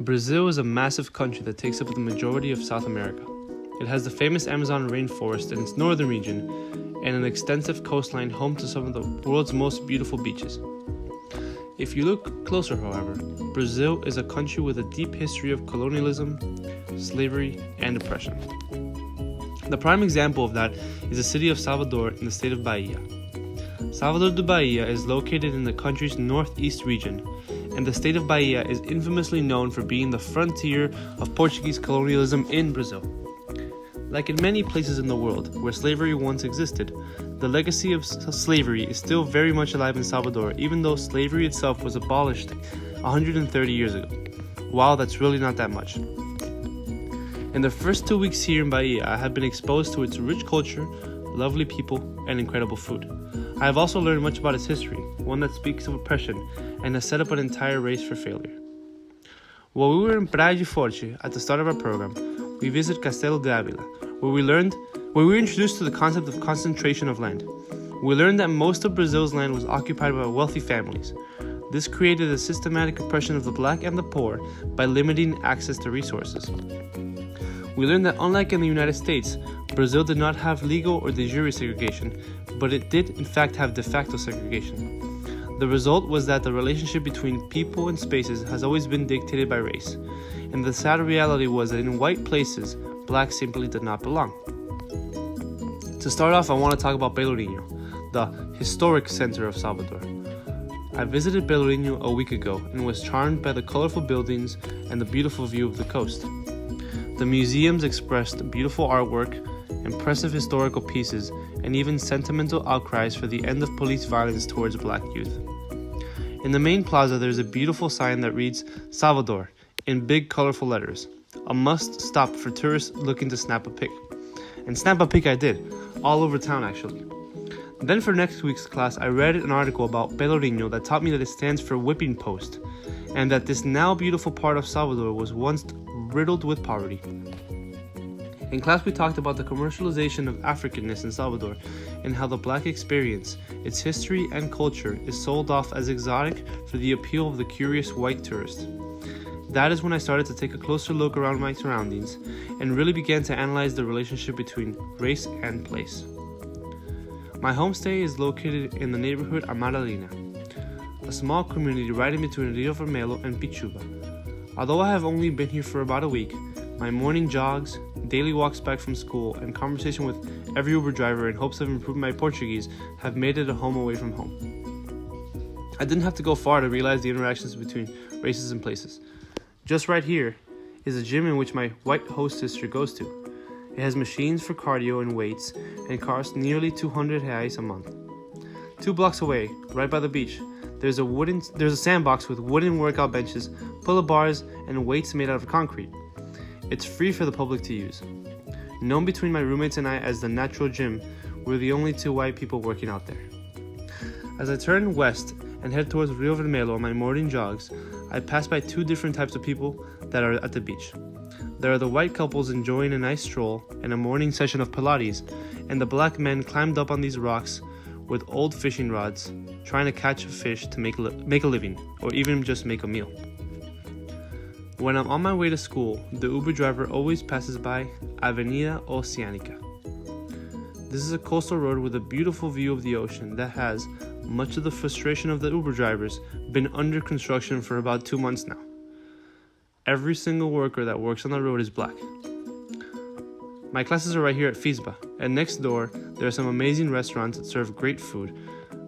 Brazil is a massive country that takes up the majority of South America. It has the famous Amazon rainforest in its northern region and an extensive coastline home to some of the world's most beautiful beaches. If you look closer, however, Brazil is a country with a deep history of colonialism, slavery, and oppression. The prime example of that is the city of Salvador in the state of Bahia. Salvador de Bahia is located in the country's northeast region, and the state of Bahia is infamously known for being the frontier of Portuguese colonialism in Brazil. Like in many places in the world where slavery once existed, the legacy of slavery is still very much alive in Salvador, even though slavery itself was abolished 130 years ago. Wow, that's really not that much. In the first 2 weeks here in Bahia, I have been exposed to its rich culture, lovely people, and incredible food. I have also learned much about its history, one that speaks of oppression and has set up an entire race for failure. While we were in Praia de Forte at the start of our program, we visited Castelo de Ávila, where we were introduced to the concept of concentration of land. We learned that most of Brazil's land was occupied by wealthy families. This created a systematic oppression of the black and the poor by limiting access to resources. We learned that unlike in the United States, Brazil did not have legal or de jure segregation, but it did in fact have de facto segregation. The result was that the relationship between people and spaces has always been dictated by race, and the sad reality was that in white places, blacks simply did not belong. To start off, I want to talk about Pelourinho, the historic center of Salvador. I visited Pelourinho a week ago and was charmed by the colorful buildings and the beautiful view of the coast. The museums expressed beautiful artwork, impressive historical pieces, and even sentimental outcries for the end of police violence towards black youth. In the main plaza, there's a beautiful sign that reads Salvador in big colorful letters, a must-stop for tourists looking to snap a pic. And snap a pic I did, all over town actually. Then for next week's class, I read an article about Pelourinho that taught me that it stands for whipping post, and that this now beautiful part of Salvador was once riddled with poverty. In class, we talked about the commercialization of Africanness in Salvador and how the black experience, its history and culture, is sold off as exotic for the appeal of the curious white tourist. That is when I started to take a closer look around my surroundings and really began to analyze the relationship between race and place. My homestay is located in the neighborhood Amaralina, a small community right in between Rio Vermelho and Pichuba. Although I have only been here for about a week, my morning jogs, daily walks back from school, and conversation with every Uber driver in hopes of improving my Portuguese have made it a home away from home. I didn't have to go far to realize the interactions between races and places. Just right here is a gym in which my white host sister goes to. It has machines for cardio and weights and costs nearly 200 reais a month. 2 blocks away, right by the beach, there's a sandbox with wooden workout benches, pull-up bars, and weights made out of concrete. It's free for the public to use. Known between my roommates and I as the Natural Gym, we're the only 2 white people working out there. As I turn west and head towards Rio Vermelho on my morning jogs, I pass by 2 different types of people that are at the beach. There are the white couples enjoying a nice stroll and a morning session of Pilates, and the black men climbed up on these rocks with old fishing rods, trying to catch a fish to make a living, or even just make a meal. When I'm on my way to school, the Uber driver always passes by Avenida Oceanica. This is a coastal road with a beautiful view of the ocean that has, much to the frustration of the Uber drivers, been under construction for about 2 months now. Every single worker that works on the road is black. My classes are right here at FISBA, and next door there are some amazing restaurants that serve great food,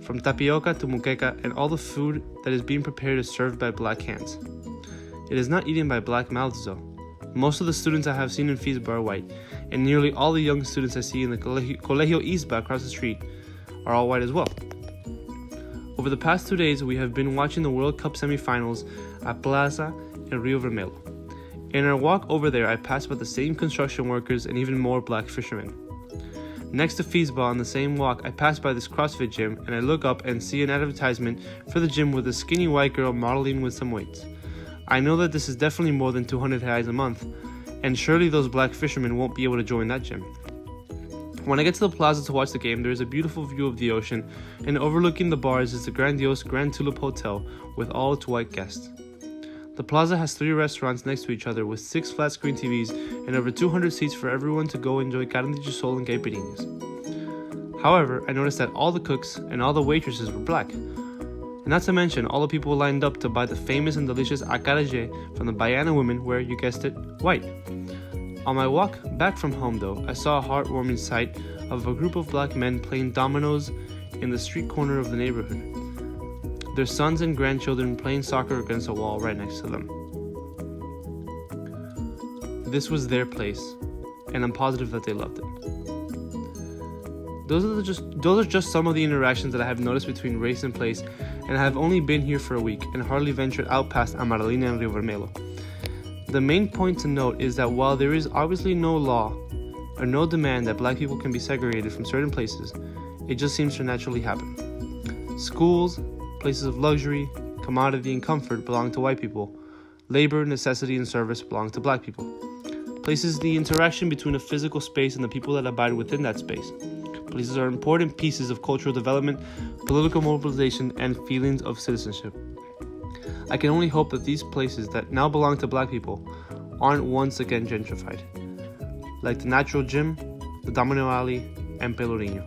from tapioca to muqueca, and all the food that is being prepared is served by black hands. It is not eaten by black mouths though. Most of the students I have seen in FISBA are white, and nearly all the young students I see in the Colegio ISBA across the street are all white as well. Over the past 2 days, we have been watching the World Cup semifinals at Plaza in Rio Vermelho. In our walk over there, I passed by the same construction workers and even more black fishermen. Next to FISBA on the same walk, I pass by this CrossFit gym and I look up and see an advertisement for the gym with a skinny white girl modeling with some weights. I know that this is definitely more than 200 reais a month, and surely those black fishermen won't be able to join that gym. When I get to the plaza to watch the game, there is a beautiful view of the ocean, and overlooking the bars is the grandiose Grand Tulip Hotel with all its white guests. The plaza has 3 restaurants next to each other with 6 flat-screen TVs and over 200 seats for everyone to go enjoy carne de sol and caipirinhas. However, I noticed that all the cooks and all the waitresses were black. And not to mention all the people lined up to buy the famous and delicious acarajé from the Baiana women were, you guessed it, white. On my walk back from home though, I saw a heartwarming sight of a group of black men playing dominoes in the street corner of the neighborhood. Their sons and grandchildren playing soccer against a wall right next to them. This was their place, and I'm positive that they loved it. Those are just some of the interactions that I have noticed between race and place, and I have only been here for a week and hardly ventured out past Amaralina and Rio Vermelho. The main point to note is that while there is obviously no law or no demand that black people can be segregated from certain places, it just seems to naturally happen. Schools, places of luxury, commodity, and comfort belong to white people. Labor, necessity, and service belong to black people. Places the interaction between a physical space and the people that abide within that space. Places are important pieces of cultural development, political mobilization, and feelings of citizenship. I can only hope that these places that now belong to black people aren't once again gentrified, like the Natural Gym, the Domino Alley, and Pelourinho.